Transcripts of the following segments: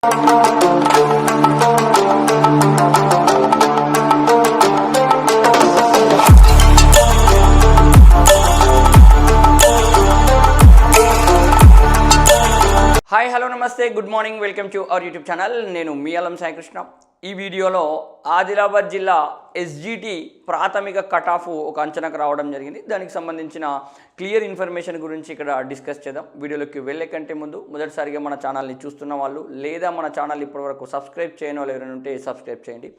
Hi hello నమస్తే good morning welcome to our YouTube channel. నేను మీ అలం సాయి కృష్ణ. ఈ వీడియోలో ఆదిలాబాద్ జిల్లా ఎస్జిటి ప్రాథమిక కట్ ఆఫ్ ఒక అంచనాకు రావడం జరిగింది. దానికి సంబంధించిన క్లియర్ ఇన్ఫర్మేషన్ గురించి ఇక్కడ డిస్కస్ చేద్దాం. వీడియోలోకి వెళ్ళే కంటే ముందు మొదటిసారిగా మన ఛానల్ని చూస్తున్న వాళ్ళు లేదా మన ఛానల్ ఇప్పటివరకు సబ్స్క్రైబ్ చేయని వాళ్ళు ఎవరైనా ఉంటే సబ్స్క్రైబ్ చేయండి.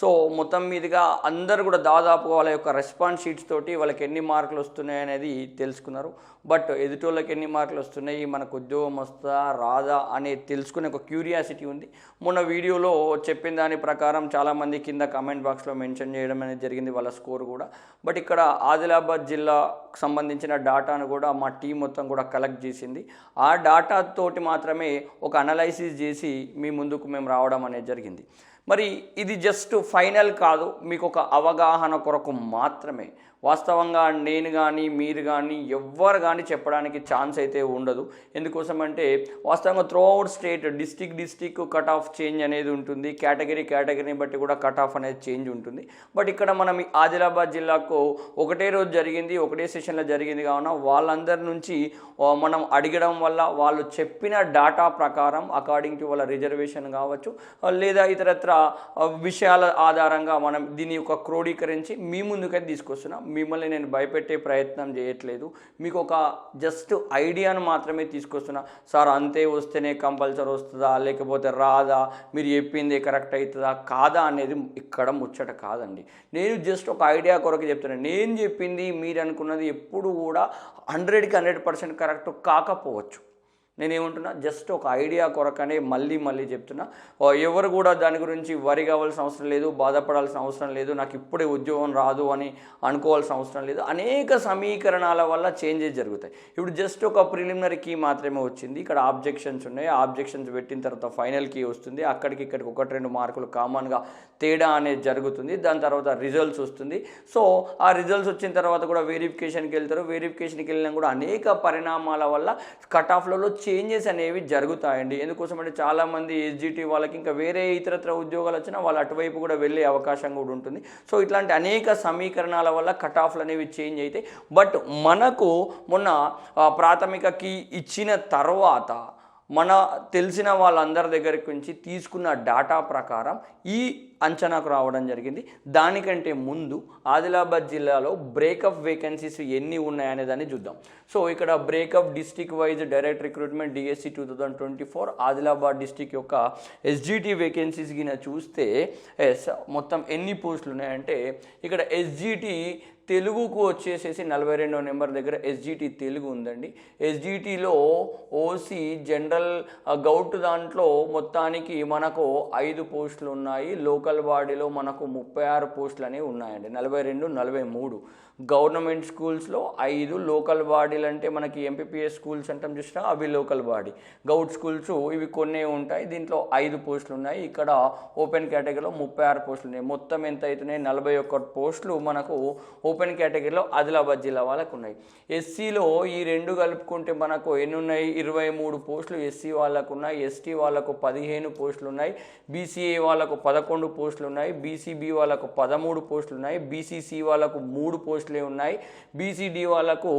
సో మొత్తం మీదుగా అందరూ కూడా దాదాపుగా వాళ్ళ యొక్క రెస్పాన్స్ షీట్స్ తోటి వాళ్ళకి ఎన్ని మార్కులు వస్తున్నాయి అనేది తెలుసుకున్నారు. బట్ ఎదుటోళ్ళకి ఎన్ని మార్కులు వస్తున్నాయి, మనకు ఉద్యోగం వస్తుందా రాదా అనేది తెలుసుకునే ఒక క్యూరియాసిటీ ఉంది. మొన్న వీడియోలో చెప్పిన దాని ప్రకారం చాలామంది కింద కామెంట్ బాక్స్లో మెన్షన్ చేయడం అనేది జరిగింది వాళ్ళ స్కోర్ కూడా. బట్ ఇక్కడ ఆదిలాబాద్ జిల్లాకు సంబంధించిన డాటాను కూడా మా టీం మొత్తం కూడా కలెక్ట్ చేసింది. ఆ డాటా తోటి మాత్రమే ఒక అనలైసిస్ చేసి మీ ముందుకు మేము రావడం అనేది జరిగింది. మరి ఇది జస్ట్ ఫైనల్ కాదు, మీకు ఒక అవగాహన కొరకు మాత్రమే. వాస్తవంగా నేను కానీ మీరు కానీ ఎవ్వరు కానీ చెప్పడానికి ఛాన్స్ అయితే ఉండదు. ఎందుకోసం అంటే వాస్తవంగా throughout state district cut off change అనేది ఉంటుంది. కేటగిరీని బట్టి కూడా కట్ ఆఫ్ అనేది చేంజ్ ఉంటుంది. బట్ ఇక్కడ మనం ఆదిలాబాద్ జిల్లాకు ఒకటే రోజు జరిగింది, ఒకటే సెషన్లో జరిగింది కావున వాళ్ళందరి నుంచి మనం అడగడం వల్ల వాళ్ళు చెప్పిన డాటా ప్రకారం అకార్డింగ్ టు వాళ్ళ రిజర్వేషన్ కావచ్చు లేదా ఇతరత్ర విషయాల ఆధారంగా మనం దీన్ని ఒక క్రోడీకరించి మీ ముందుకైతే తీసుకొస్తున్నాం. మిమ్మల్ని నేను భయపెట్టే ప్రయత్నం చేయట్లేదు, మీకు ఒక జస్ట్ ఐడియాను మాత్రమే తీసుకొస్తున్నా. సార్ అంతే వస్తేనే కంపల్సరీ వస్తుందా లేకపోతే రాదా, మీరు చెప్పింది కరెక్ట్ అవుతుందా కాదా అనేది ఇక్కడ ముచ్చట కాదండి. నేను జస్ట్ ఒక ఐడియా కొరకు చెప్తున్నాను. నేను చెప్పింది మీరు అనుకున్నది ఎప్పుడు కూడా 100కి 100% కరెక్ట్ కాకపోవచ్చు. నేనేమంటున్నా జస్ట్ ఒక ఐడియా కొరకనే మళ్ళీ చెప్తున్నా. ఎవరు కూడా దాని గురించి వరి కావాల్సిన అవసరం లేదు, బాధపడాల్సిన అవసరం లేదు, నాకు ఇప్పుడే ఉద్యోగం రాదు అని అనుకోవాల్సిన అవసరం లేదు. అనేక సమీకరణాల వల్ల చేంజెస్ జరుగుతాయి. ఇప్పుడు జస్ట్ ఒక ప్రిలిమినరీ కీ మాత్రమే వచ్చింది, ఇక్కడ ఆబ్జెక్షన్స్ ఉన్నాయి. ఆబ్జెక్షన్స్ పెట్టిన తర్వాత ఫైనల్ కీ వస్తుంది. అక్కడికి ఇక్కడికి 1-2 మార్కులు కామన్గా తేడా అనేది జరుగుతుంది. దాని తర్వాత రిజల్ట్స్ వస్తుంది. సో ఆ రిజల్ట్స్ వచ్చిన తర్వాత కూడా వెరిఫికేషన్కి వెళ్తారు. వెరిఫికేషన్కి వెళ్ళినా కూడా అనేక పరిణామాల వల్ల కట్ ఆఫ్లలో చేంజెస్ అనేవి జరుగుతాయండి. ఎందుకోసం అంటే చాలామంది ఎస్జిటి వాళ్ళకి ఇంకా వేరే ఇతరత్ర ఉద్యోగాలు వచ్చినా వాళ్ళు అటువైపు కూడా వెళ్ళే అవకాశం కూడా ఉంటుంది. సో ఇట్లాంటి అనేక సమీకరణాల వల్ల కట్ ఆఫ్లు అనేవి చేంజ్ అవుతాయి. బట్ మనకు మొన్న ప్రాథమికకి ఇచ్చిన తర్వాత మన తెలిసిన వాళ్ళందరి దగ్గరికి నుంచి తీసుకున్న డాటా ప్రకారం ఈ అంచనాకు రావడం జరిగింది. దానికంటే ముందు ఆదిలాబాద్ జిల్లాలో బ్రేకప్ వేకెన్సీస్ ఎన్ని ఉన్నాయనే దాన్ని చూద్దాం. సో ఇక్కడ breakup district wise direct recruitment DSC 2024 Adilabad district యొక్క ఎస్జిటి వేకెన్సీస్ గిన చూస్తే మొత్తం ఎన్ని పోస్టులు ఉన్నాయంటే ఇక్కడ ఎస్జిటి తెలుగుకు వచ్చేసేసి 42వ నెంబర్ దగ్గర ఎస్జిటి తెలుగు ఉందండి. ఎస్జిటిలో ఓసీ జనరల్ గౌట్ దాంట్లో మొత్తానికి మనకు 5 పోస్టులు ఉన్నాయి. లోకల్ బాడీలో మనకు 36 పోస్టులు అనేవి ఉన్నాయండి. 42, 43 గవర్నమెంట్ స్కూల్స్లో 5, లోకల్ బాడీలు అంటే మనకి ఎంపీపీఎస్ స్కూల్స్ అంటాం చూసినా అవి లోకల్ బాడీ. గౌట్ స్కూల్స్ ఇవి కొన్నే ఉంటాయి. దీంట్లో 5 పోస్టులు ఉన్నాయి. ఇక్కడ ఓపెన్ కేటగిరీలో 36 పోస్టులు ఉన్నాయి. మొత్తం ఎంత అవుతున్నాయి 41 పోస్టులు మనకు ఓపెన్ కేటగిరీలో ఆదిలాబాద్ జిల్లా వాళ్ళకు ఉన్నాయి. ఎస్సీలో ఈ 2 కలుపుకుంటే మనకు ఎన్ని ఉన్నాయి 23 పోస్టులు ఎస్సీ వాళ్ళకు ఉన్నాయి. ఎస్టీ వాళ్ళకు 15 పోస్టులు ఉన్నాయి. బీసీఏ వాళ్ళకు 11 పోస్టులు ఉన్నాయి. బీసీబీ వాళ్ళకు 13 పోస్టులు ఉన్నాయి. బీసీసీ వాళ్ళకు 3 పోస్టులే ఉన్నాయి. బీసీడీ వాళ్ళకు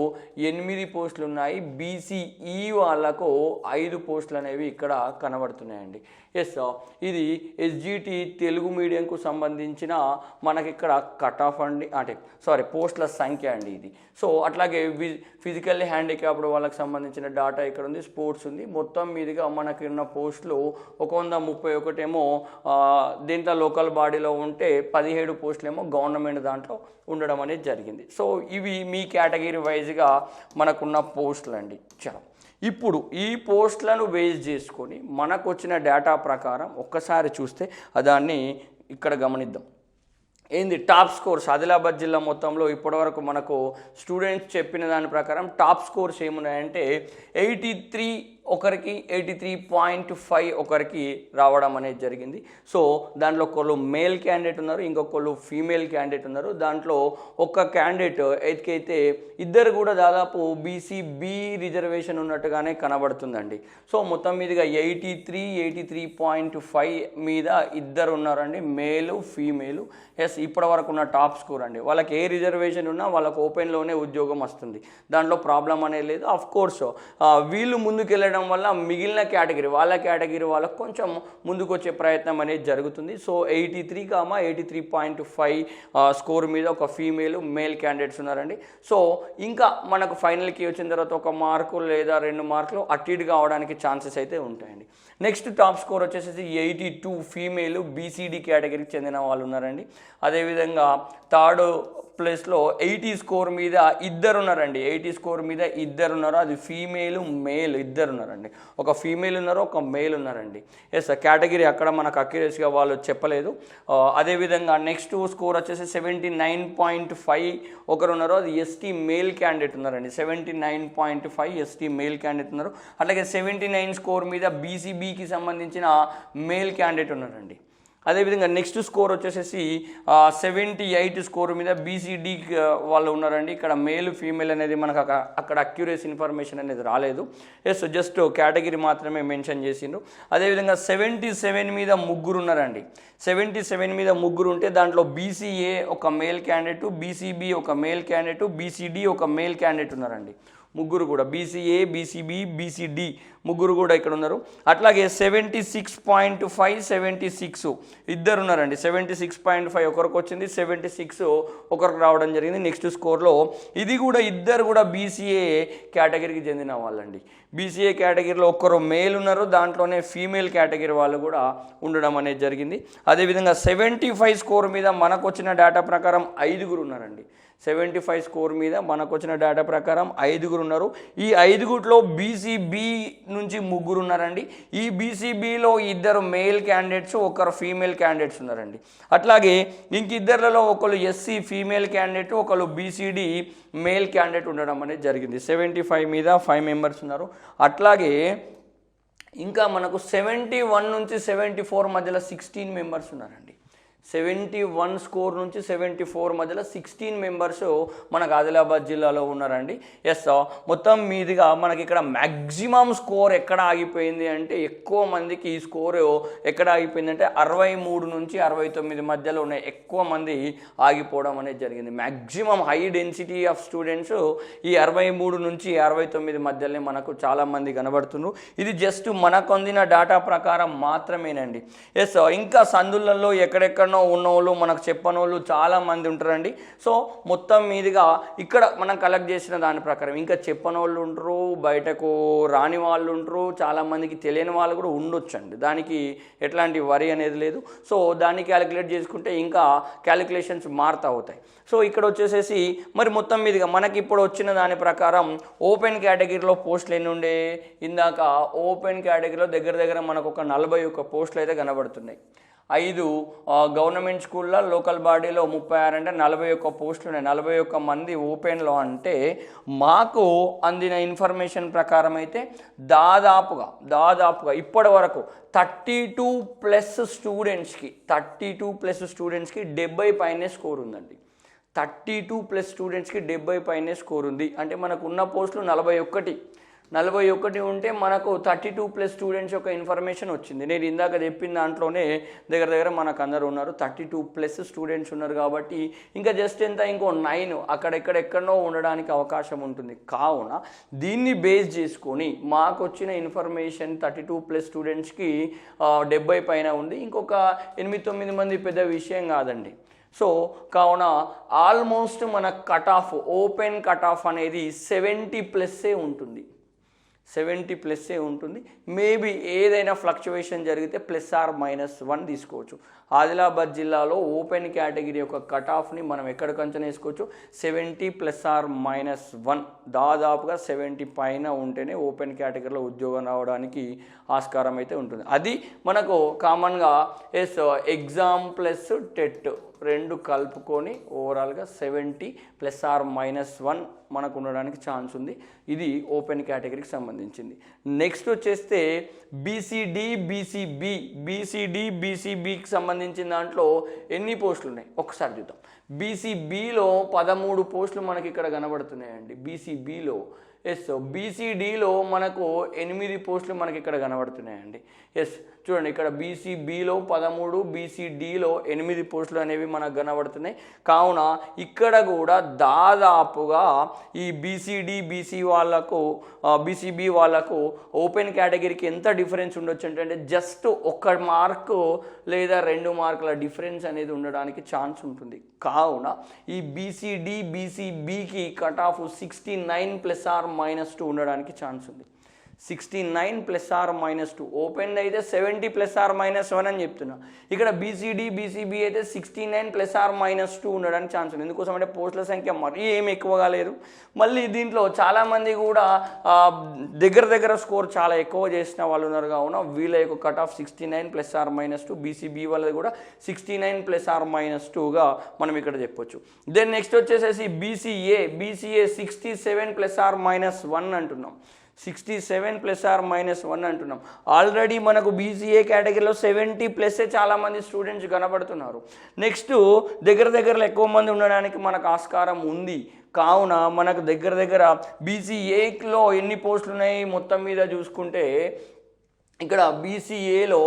8 పోస్టులు ఉన్నాయి. బీసీఈ వాళ్ళకు 5 పోస్టులు అనేవి ఇక్కడ కనబడుతున్నాయండి. ఎస్, ఇది ఎస్జిటి తెలుగు మీడియంకు సంబంధించిన మనకి ఇక్కడ కట్ ఆఫ్ అండి, పోస్టుల సంఖ్య అండి ఇది. సో అట్లాగే ఫిజికల్లీ హ్యాండిక్యాప్డ్ వాళ్ళకి సంబంధించిన డాటా ఇక్కడ ఉంది. స్పోర్ట్స్ ఉంది. మొత్తం మీదుగా మనకి ఉన్న పోస్టులు 131 ఏమో దీంట్లో లోకల్ బాడీలో ఉంటే 17 పోస్టులు ఏమో గవర్నమెంట్ దాంట్లో ఉండడం అనేది జరిగింది. సో ఇవి మీ కేటగిరీ వైజ్గా మనకున్న పోస్టులు అండి. చాలా ఇప్పుడు ఈ పోస్టులను బేస్ చేసుకొని మనకు వచ్చిన డేటా ప్రకారం ఒక్కసారి చూస్తే దాన్ని ఇక్కడ గమనిద్దాం. ఏంది టాప్ స్కోర్స్ ఆదిలాబాద్ జిల్లా మొత్తంలో ఇప్పటివరకు మనకు స్టూడెంట్స్ చెప్పిన దాని ప్రకారం టాప్ స్కోర్స్ ఏమున్నాయంటే 83 ఒకరికి 83.5 ఒకరికి రావడం అనేది జరిగింది. సో దాంట్లో ఒకళ్ళు మేల్ క్యాండిడేట్ ఉన్నారు, ఇంకొకళ్ళు ఫీమేల్ క్యాండిడేట్ ఉన్నారు. దాంట్లో ఒక క్యాండిడేట్ అయితే ఇద్దరు కూడా దాదాపు బీసీబీ రిజర్వేషన్ ఉన్నట్టుగానే కనబడుతుందండి. సో మొత్తం మీదుగా 83.5 మీద ఇద్దరు ఉన్నారండి, మేలు ఫీమేలు. ఎస్, ఇప్పటి వరకు ఉన్న టాప్ స్కోర్ అండి. వాళ్ళకి ఏ రిజర్వేషన్ ఉన్నా వాళ్ళకి ఓపెన్లోనే ఉద్యోగం వస్తుంది, దాంట్లో ప్రాబ్లం అనేది లేదు. ఆఫ్ కోర్స్ వీళ్ళు ముందుకెళ్ళడం వల్ల మిగిలిన కేటగిరీ వాళ్ళకు కొంచెం ముందుకు వచ్చే ప్రయత్నం అనేది జరుగుతుంది. సో 83.5 స్కోర్ మీద ఒక ఫీమేల్ మేల్ క్యాండిడేట్స్ ఉన్నారండి. సో ఇంకా మనకు ఫైనల్కి వచ్చిన తర్వాత ఒక మార్కు లేదా 2 మార్కులు అటు ఇటుగా అవడానికి ఛాన్సెస్ అయితే ఉంటాయండి. నెక్స్ట్ టాప్ స్కోర్ వచ్చేసి 82 ఫీమేల్ బీసీడీ కేటగిరీకి చెందిన వాళ్ళు ఉన్నారండి. అదేవిధంగా థర్డ్ ప్లేస్లో 80 స్కోర్ మీద ఇద్దరు ఉన్నారండి. 80 స్కోర్ మీద ఇద్దరు ఉన్నారు, అది ఫీమేల్ మేల్ ఇద్దరు ఉన్నారండి. ఒక ఫీమేల్ ఉన్నారు, ఒక మేల్ ఉన్నారండి. ఎస్, కేటగిరీ అక్కడ మనకు అక్యురేట్గా వాళ్ళు చెప్పలేదు. అదేవిధంగా నెక్స్ట్ స్కోర్ వచ్చేసి 79.5 ఒకరు ఉన్నారు, అది ఎస్టీ మేల్ క్యాండిడేట్ ఉన్నారండి. 79.5 ఎస్టీ మేల్ క్యాండిడేట్ ఉన్నారు. అట్లాగే 79 స్కోర్ మీద బీసీబీకి సంబంధించిన మేల్ క్యాండిడేట్ ఉన్నారండి. అదేవిధంగా నెక్స్ట్ స్కోర్ వచ్చేసి 78 స్కోర్ మీద బీసీడీ వాళ్ళు ఉన్నారండి. ఇక్కడ మేల్ ఫీమేల్ అనేది మనకు అక్కడ అక్యురేస్ ఇన్ఫర్మేషన్ అనేది రాలేదు. ఎస్, జస్ట్ కేటగిరీ మాత్రమే మెన్షన్ చేసిండ్రు. అదేవిధంగా 77 మీద ముగ్గురు ఉన్నారండి. 77 మీద ముగ్గురు ఉంటే దాంట్లో బీసీఏ ఒక మేల్ క్యాండిడేట్, బీసీబీ ఒక మేల్ క్యాండిడేట్, బీసీడీ ఒక మేల్ క్యాండిడేట్ ఉన్నారండి. ముగ్గురు కూడా బీసీఏ, బీసీబీ, బీసీడీ ముగ్గురు కూడా ఇక్కడ ఉన్నారు. అట్లాగే 76.5 76 ఇద్దరు ఉన్నారండి. 76.5 ఒకరికి వచ్చింది, 76 ఒకరికి రావడం జరిగింది. నెక్స్ట్ స్కోర్లో ఇది కూడా ఇద్దరు కూడా బీసీఏ కేటగిరీకి చెందిన వాళ్ళండి. బీసీఏ కేటగిరీలో ఒక్కరు మేల్ ఉన్నారు, దాంట్లోనే ఫీమేల్ కేటగిరీ వాళ్ళు కూడా ఉండడం అనేది జరిగింది. అదేవిధంగా 75 స్కోర్ మీద మనకు వచ్చిన డేటా ప్రకారం 5 ఉన్నారండి. 75 స్కోర్ మీద మనకు వచ్చిన డేటా ప్రకారం 5 ఉన్నారు. ఈ 5 బీసీబీ నుంచి ముగ్గురు ఉన్నారండి. ఈ బీసీబీలో ఇద్దరు మేల్ క్యాండిడేట్స్, ఒకరు ఫీమేల్ క్యాండిడేట్స్ ఉన్నారండి. అట్లాగే ఇంకిద్దరిలో ఒకరు ఎస్సీ ఫీమేల్ క్యాండిడేట్, ఒకరు బీసీడీ మేల్ క్యాండిడేట్ ఉండడం అనేది జరిగింది. 75 మీద 5 మెంబర్స్ ఉన్నారు. అట్లాగే ఇంకా మనకు 71 నుంచి 74 మధ్యలో 16 మెంబర్స్ ఉన్నారండి. 71 స్కోర్ నుంచి 74 మధ్యలో 16 మెంబర్స్ మనకు ఆదిలాబాద్ జిల్లాలో ఉన్నారండి. ఎస్, మొత్తం మీదుగా మనకి ఇక్కడ మ్యాక్సిమం స్కోర్ ఎక్కడ ఆగిపోయింది అంటే ఎక్కువ మందికి ఈ స్కోర్ ఎక్కడ ఆగిపోయింది అంటే 63 నుంచి 69 మధ్యలో ఉన్న ఎక్కువ మంది ఆగిపోవడం అనేది జరిగింది. Maximum high density of students ఈ 63 నుంచి 69 మధ్యలోనే మనకు చాలామంది కనబడుతున్నారు. ఇది జస్ట్ మనకు అందిన డేటా ప్రకారం మాత్రమేనండి. ఎస్, ఇంకా సందులలో ఎక్కడెక్కడ ఉన్న వాళ్ళు మనకు చెప్పని వాళ్ళు చాలా మంది ఉంటారండి. సో మొత్తం మీదుగా ఇక్కడ మనం కలెక్ట్ చేసిన దాని ప్రకారం ఇంకా చెప్పని వాళ్ళు ఉంటారు, బయటకు రాని వాళ్ళు ఉంటారు, చాలామందికి తెలియని వాళ్ళు కూడా ఉండొచ్చండి. దానికి ఎట్లాంటి వరి అనేది లేదు. సో దాన్ని క్యాలిక్యులేట్ చేసుకుంటే ఇంకా క్యాలిక్యులేషన్స్ మారుతూ అవుతాయి. సో ఇక్కడ వచ్చేసేసి మరి మొత్తం మీదుగా మనకి ఇప్పుడు వచ్చిన దాని ప్రకారం ఓపెన్ కేటగిరీలో పోస్టులు ఎన్ని ఉండే, ఇందాక ఓపెన్ కేటగిరీలో దగ్గర మనకు ఒక 41 పోస్టులు అయితే కనబడుతున్నాయి. 5 గవర్నమెంట్ స్కూల్లో లోకల్ బాడీలో 36 అంటే 41 పోస్టులు ఉన్నాయి. 41 మంది ఓపెన్లో అంటే మాకు అందిన ఇన్ఫర్మేషన్ ప్రకారం అయితే దాదాపుగా ఇప్పటి వరకు 32+ స్టూడెంట్స్కి 70 పైనే స్కోర్ ఉందండి. 32+ స్టూడెంట్స్కి 70 పైనే స్కోర్ ఉంది. అంటే మనకు ఉన్న పోస్టులు 41 ఉంటే మనకు 32+ స్టూడెంట్స్ యొక్క ఇన్ఫర్మేషన్ వచ్చింది. నేను ఇందాక చెప్పిన దాంట్లోనే దగ్గర మనకు అందరూ ఉన్నారు, 32+ స్టూడెంట్స్ ఉన్నారు. కాబట్టి ఇంకా జస్ట్ ఇంకో 9 ఎక్కడెక్కడో ఉండడానికి అవకాశం ఉంటుంది. కావున దీన్ని బేస్ చేసుకొని మాకు వచ్చిన ఇన్ఫర్మేషన్ 32+ స్టూడెంట్స్కి 70 పైన ఉంది. ఇంకొక 8-9 మంది పెద్ద విషయం కాదండి. సో కావున ఆల్మోస్ట్ మన ఓపెన్ కట్ ఆఫ్ అనేది 70+ ఉంటుంది. 70+ ఉంటుంది. మేబీ ఏదైనా ఫ్లక్చువేషన్ జరిగితే +or-1 తీసుకోవచ్చు. ఆదిలాబాద్ జిల్లాలో ఓపెన్ కేటగిరీ యొక్క కట్ ఆఫ్ని మనం ఎక్కడికి అంచనా వేసుకోవచ్చు, 70 +or-1 దాదాపుగా 70 పైన ఉంటేనే ఓపెన్ కేటగిరీలో ఉద్యోగం రావడానికి ఆస్కారం అయితే ఉంటుంది. అది మనకు కామన్గా ఎగ్జామ్ ప్లస్ టెట్ రెండు కలుపుకొని ఓవరాల్గా 70 ±1 మనకు ఉండడానికి ఛాన్స్ ఉంది. ఇది ఓపెన్ కేటగిరీకి సంబంధించింది. నెక్స్ట్ వచ్చేస్తే బీసీబీకి సంబంధించిన దాంట్లో ఎన్ని పోస్టులు ఉన్నాయి ఒకసారి చూద్దాం. బీసీబీలో 13 పోస్టులు మనకి ఇక్కడ కనబడుతున్నాయండి. బీసీబీలో ఎస్. బీసీడీలో మనకు 8 పోస్టులు మనకి ఇక్కడ కనబడుతున్నాయండి. ఎస్ చూడండి, ఇక్కడ బీసీబీలో 13, బీసీడీలో 8 పోస్టులు అనేవి మనకు కనబడుతున్నాయి. కావున ఇక్కడ కూడా దాదాపుగా ఈ బీసీబీ వాళ్ళకు ఓపెన్ కేటగిరీకి ఎంత డిఫరెన్స్ ఉండొచ్చు అంటే జస్ట్ 1 మార్కు లేదా 2 మార్కుల డిఫరెన్స్ అనేది ఉండడానికి ఛాన్స్ ఉంటుంది. కావున ఈ బీసీబీకి కట్ ఆఫ్ 69 ±2 ఉండడానికి ఛాన్స్ ఉంది. 69 ±2. ఓపెన్ అయితే 70 ±1 అని చెప్తున్నా. ఇక్కడ బీసీబీ అయితే 69 ±2 ఉండడానికి ఛాన్స్ ఉంది. ఎందుకోసం అంటే పోస్టుల సంఖ్య మరీ ఏమి ఎక్కువగా లేదు. మళ్ళీ దీంట్లో చాలామంది కూడా దగ్గర స్కోర్ చాలా ఎక్కువ చేసిన వాళ్ళు ఉన్నారు. కావున వీళ్ళ యొక్క కట్ ఆఫ్ 69 ±2. బీసీబీ వాళ్ళది కూడా 69 ±2గా మనం ఇక్కడ చెప్పొచ్చు. దెన్ నెక్స్ట్ వచ్చేసేసి బీసీఏ 67 ±1 అంటున్నాం. 67 ±1 అంటున్నాం. ఆల్రెడీ మనకు బీసీఏ కేటగిరీలో 70+ చాలామంది స్టూడెంట్స్ కనబడుతున్నారు. నెక్స్ట్ దగ్గరలో ఎక్కువ మంది ఉండడానికి మనకు ఆస్కారం ఉంది. కావున మనకు దగ్గర బీసీఏలో ఎన్ని పోస్టులు ఉన్నాయి మొత్తం మీద చూసుకుంటే ఇక్కడ బీసీఏలో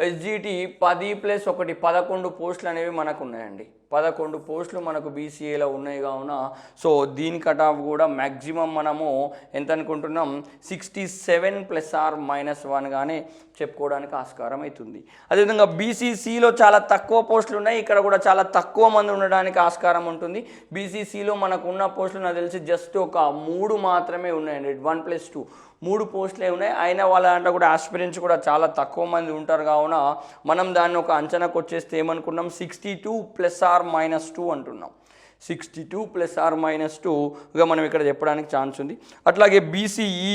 ఎస్జిటి 10 + 1 11 పోస్టులు అనేవి మనకు ఉన్నాయండి. 11 పోస్టులు మనకు బీసీఏలో ఉన్నాయి. కావున సో దీని కట్ ఆఫ్ కూడా మ్యాక్సిమం మనము ఎంత అనుకుంటున్నాం 67 ±1గానే చెప్పుకోవడానికి ఆస్కారం అవుతుంది. అదేవిధంగా బీసీసీలో చాలా తక్కువ పోస్టులు ఉన్నాయి. ఇక్కడ కూడా చాలా తక్కువ మంది ఉండడానికి ఆస్కారం ఉంటుంది. బీసీసీలో మనకు ఉన్న పోస్టులు నాకు తెలిసి జస్ట్ ఒక 3 మాత్రమే ఉన్నాయండి. 1+2 3 పోస్టులే ఉన్నాయి. అయినా వాళ్ళ దాంట్లో కూడా ఆస్పిరెంట్స్ కూడా చాలా తక్కువ మంది ఉంటారు. కావున మనం దాన్ని ఒక అంచనాకు వచ్చేస్తే ఏమనుకున్నాం 62 ± 2 అంటున్నాం. 62 ± 2గా మనం ఇక్కడ చెప్పడానికి ఛాన్స్ ఉంది. అట్లాగే బీసీఈ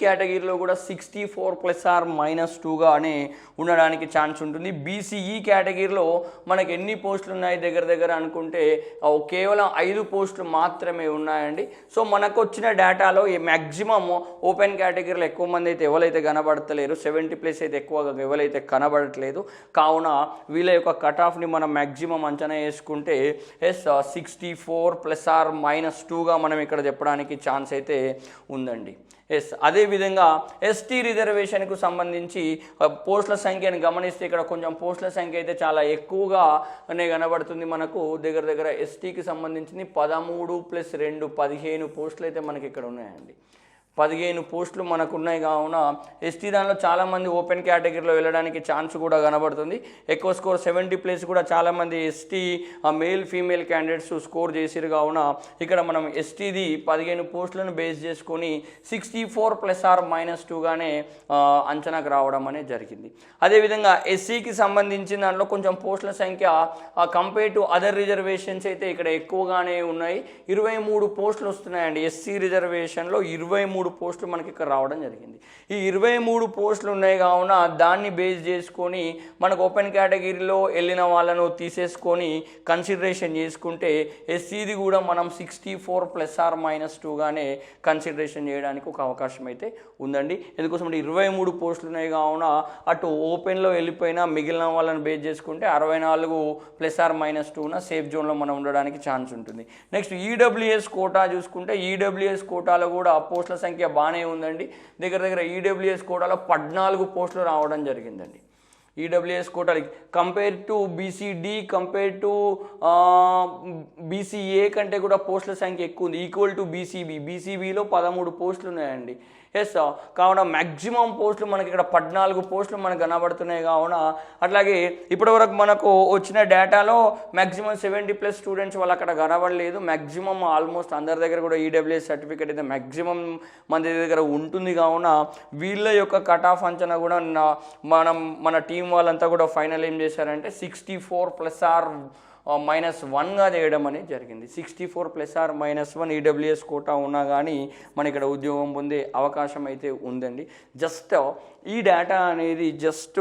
కేటగిరీలో కూడా 64 ±2గానే ఉండడానికి ఛాన్స్ ఉంటుంది. బీసీఈ కేటగిరీలో మనకు ఎన్ని పోస్టులు ఉన్నాయి దగ్గర అనుకుంటే కేవలం 5 పోస్టులు మాత్రమే ఉన్నాయండి. సో మనకు వచ్చిన డేటాలో మ్యాక్సిమం ఓపెన్ కేటగిరీలో ఎక్కువ మంది అయితే ఎవరైతే కనబడతలేరు, 70+ అయితే ఎక్కువగా ఎవరైతే కనబడట్లేదు. కావున వీళ్ళ యొక్క కట్ ఆఫ్ని మనం మ్యాక్సిమం అంచనా వేసుకుంటే 64 ± 2గా మనం ఇక్కడ చెప్పడానికి ఛాన్స్ అయితే ఉందండి. ఎస్. అదేవిధంగా ఎస్టీ రిజర్వేషన్కు సంబంధించి పోస్టుల సంఖ్యను గమనిస్తే ఇక్కడ కొంచెం పోస్టుల సంఖ్య అయితే చాలా ఎక్కువగానే కనబడుతుంది. మనకు దగ్గర ఎస్టీకి సంబంధించింది 13 + 2 15 పోస్టులు అయితే మనకి ఇక్కడ ఉన్నాయండి. 15 పోస్టులు మనకు ఉన్నాయి. కావున ఎస్టీ దానిలో చాలామంది ఓపెన్ కేటగిరీలో వెళ్ళడానికి ఛాన్స్ కూడా కనబడుతుంది. ఎక్కువ స్కోర్ 70+ కూడా చాలామంది ST male female candidates score చేసిరు. కావున ఇక్కడ మనం ఎస్టీది 15 పోస్టులను బేస్ చేసుకొని 64 ± 2గానే అంచనాకు రావడం అనేది జరిగింది. అదేవిధంగా ఎస్సీకి సంబంధించిన దాంట్లో కొంచెం పోస్టుల సంఖ్య కంపేర్ టు అదర్ రిజర్వేషన్స్ అయితే ఇక్కడ ఎక్కువగానే ఉన్నాయి. 23 పోస్టులు వస్తున్నాయండి. ఎస్సీ రిజర్వేషన్లో 23 పోస్టులు మనకి ఇక్కడ రావడం జరిగింది. ఈ 23 పోస్టులు ఉన్నాయి. కావున దాన్ని బేస్ చేసుకొని మనకు ఓపెన్ కేటగిరీలో వెళ్ళిన వాళ్ళను తీసేసుకొని కన్సిడరేషన్ చేసుకుంటే ఎస్సీది కూడా మనం 64 ± 2గానే కన్సిడరేషన్ చేయడానికి ఒక అవకాశం అయితే ఉందండి. ఎందుకోసం అంటే 23 పోస్టులు ఉన్నాయి. కావున అటు ఓపెన్లో వెళ్ళిపోయినా మిగిలిన వాళ్ళని బేస్ చేసుకుంటే 64 ± 2న సేఫ్ జోన్లో మనం ఉండడానికి ఛాన్స్ ఉంటుంది. నెక్స్ట్ ఈడబ్ల్యూఎస్ కోటా చూసుకుంటే ఈడబ్ల్యూఎస్ కోటాలో కూడా పోస్టుల సంఖ్య బాగానే ఉందండి. దగ్గర ఈడబ్ల్యూఎస్ కోటాలో 14 పోస్టులు రావడం జరిగిందండి. ఈడబ్ల్యూఎస్ కోటాలు compare to BCD compare to BCA కంటే కూడా పోస్టుల సంఖ్య ఎక్కువ ఉంది. ఈక్వల్ టు బీసీబీలో 13 పోస్టులు ఉన్నాయండి. ఎస్. కావున మ్యాక్సిమం పోస్టులు మనకి ఇక్కడ 14 పోస్టులు మనకు కనబడుతున్నాయి. కావున అట్లాగే ఇప్పటివరకు మనకు వచ్చిన డేటాలో మ్యాక్సిమం 70+ స్టూడెంట్స్ వాళ్ళు అక్కడ కనబడలేదు. మ్యాక్సిమం ఆల్మోస్ట్ అందరి దగ్గర కూడా ఈడబ్ల్యూఎస్ సర్టిఫికేట్ అయితే మ్యాక్సిమం మంది దగ్గర ఉంటుంది. కావున వీళ్ళ యొక్క కట్ ఆఫ్ అంచనా కూడా మన టీం వాళ్ళంతా కూడా ఫైనల్ ఏం చేశారంటే 64 -1గా చేయడం అనేది జరిగింది. 64 ± 1 ఈడబ్ల్యూఎస్ కోటా ఉన్నా కానీ మన ఇక్కడ ఉద్యోగం పొందే అవకాశం అయితే ఉందండి. జస్ట్ ఈ డేటా అనేది జస్ట్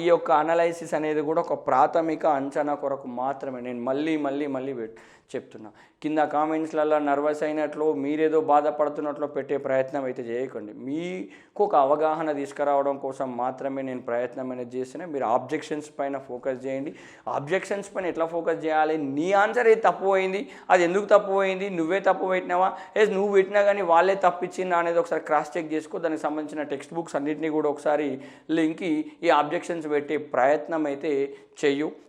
ఈ యొక్క అనాలైసిస్ అనేది కూడా ఒక ప్రాథమిక అంచనా కొరకు మాత్రమే. నేను మళ్ళీ చెప్తున్నా. కింద కామెంట్స్లలో నర్వస్ అయినట్లు మీరేదో బాధపడుతున్నట్లు పెట్టే ప్రయత్నం అయితే చేయకండి. మీకు ఒక అవగాహన తీసుకురావడం కోసం మాత్రమే నేను ప్రయత్నం అనేది చేసిన. మీరు ఆబ్జెక్షన్స్ పైన ఫోకస్ చేయండి. ఆబ్జెక్షన్స్ పైన ఎట్లా ఫోకస్ చేయాలి? నీ ఆన్సర్ ఏది తప్పు పోయింది, అది ఎందుకు తప్పు పోయింది, నువ్వే తప్పు పెట్టినావా, నువ్వు పెట్టినా కానీ వాళ్ళే తప్పిచ్చిందా అనేది ఒకసారి క్రాస్ చెక్ చేసుకో. దానికి సంబంధించిన టెక్స్ట్ బుక్స్ అన్నింటినీ కూడా ఒకసారి లింక్కి ఈ ఆబ్జెక్షన్స్ పెట్టే ప్రయత్నం అయితే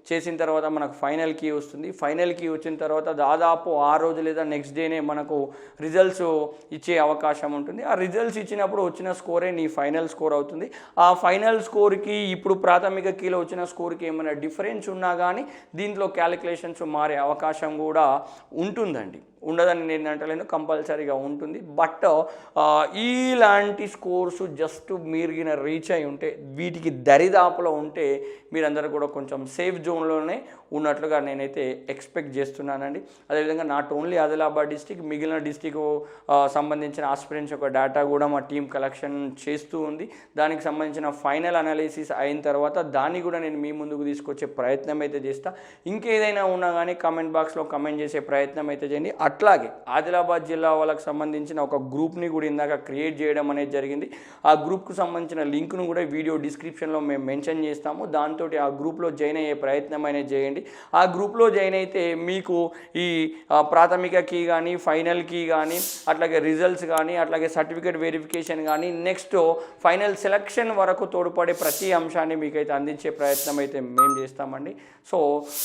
చేసిన తర్వాత మనకు ఫైనల్ కీ వస్తుంది. ఫైనల్ కీ వచ్చిన తర్వాత దాదాపు ఆ రోజు లేదా నెక్స్ట్ డేనే మనకు రిజల్ట్స్ ఇచ్చే అవకాశం ఉంటుంది. ఆ రిజల్ట్స్ ఇచ్చినప్పుడు వచ్చిన స్కోరే నీ ఫైనల్ స్కోర్ అవుతుంది. ఆ ఫైనల్ స్కోర్కి ఇప్పుడు ప్రాథమిక కీలో వచ్చిన స్కోర్కి ఏమైనా డిఫరెన్స్ ఉన్నా కానీ దీంట్లో క్యాలిక్యులేషన్స్ మారే అవకాశం కూడా ఉంటుందండి. ఉండదని నేను అంటలేను, కంపల్సరీగా ఉంటుంది. బట్ ఇలాంటి స్కోర్సు జస్ట్ మీరు రీచ్ అయి ఉంటే, వీటికి దరిదాపులో ఉంటే మీరందరూ కూడా కొంచెం సేఫ్ జోన్లోనే ఉన్నట్లుగా నేనైతే ఎక్స్పెక్ట్ చేస్తున్నానండి. అదేవిధంగా నాట్ ఓన్లీ ఆదిలాబాద్ డిస్టిక్, మిగిలిన డిస్టిక్ సంబంధించిన ఆస్పిరెంట్స్ యొక్క డేటా కూడా మా టీం కలెక్షన్ చేస్తూ ఉంది. దానికి సంబంధించిన ఫైనల్ అనాలిసిస్ అయిన తర్వాత దాన్ని కూడా నేను మీ ముందుకు తీసుకొచ్చే ప్రయత్నం అయితే చేస్తా. ఇంకేదైనా ఉన్నా కానీ కామెంట్ బాక్స్లో కామెంట్ చేసే ప్రయత్నం అయితే చేయండి. అట్లాగే ఆదిలాబాద్ జిల్లా వాళ్ళకి సంబంధించిన ఒక గ్రూప్ని కూడా ఇందాక క్రియేట్ చేయడం అనేది జరిగింది. ఆ గ్రూప్కు సంబంధించిన లింక్ను కూడా వీడియో డిస్క్రిప్షన్లో మేము మెన్షన్ చేస్తాము. దాంతో ఆ గ్రూప్లో జాయిన్ అయ్యే ప్రయత్నం అనేది చేయండి. ఆ గ్రూప్లో జాయిన్ అయితే మీకు ఈ ప్రాథమిక కీ కానీ, ఫైనల్ కీ కానీ, అట్లాగే రిజల్ట్స్ కానీ, అట్లాగే సర్టిఫికేట్ వెరిఫికేషన్ కానీ, నెక్స్ట్ ఫైనల్ సెలక్షన్ వరకు తోడ్పడే ప్రతి అంశాన్ని మీకైతే అందించే ప్రయత్నం అయితే మేము చేస్తామండి. సో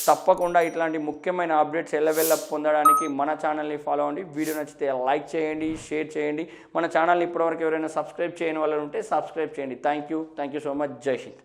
తప్పకుండా ఇట్లాంటి ముఖ్యమైన అప్డేట్స్ ఎల్లవెల్ల పొందడానికి మన ఛానల్ని ఫాలో అవ్వండి. వీడియో నచ్చితే లైక్ చేయండి, షేర్ చేయండి. మన ఛానల్ని ఇప్పటివరకు ఎవరైనా సబ్స్క్రైబ్ చేయని వాళ్ళు ఉంటే సబ్స్క్రైబ్ చేయండి. Thank you so much. జై హింద్.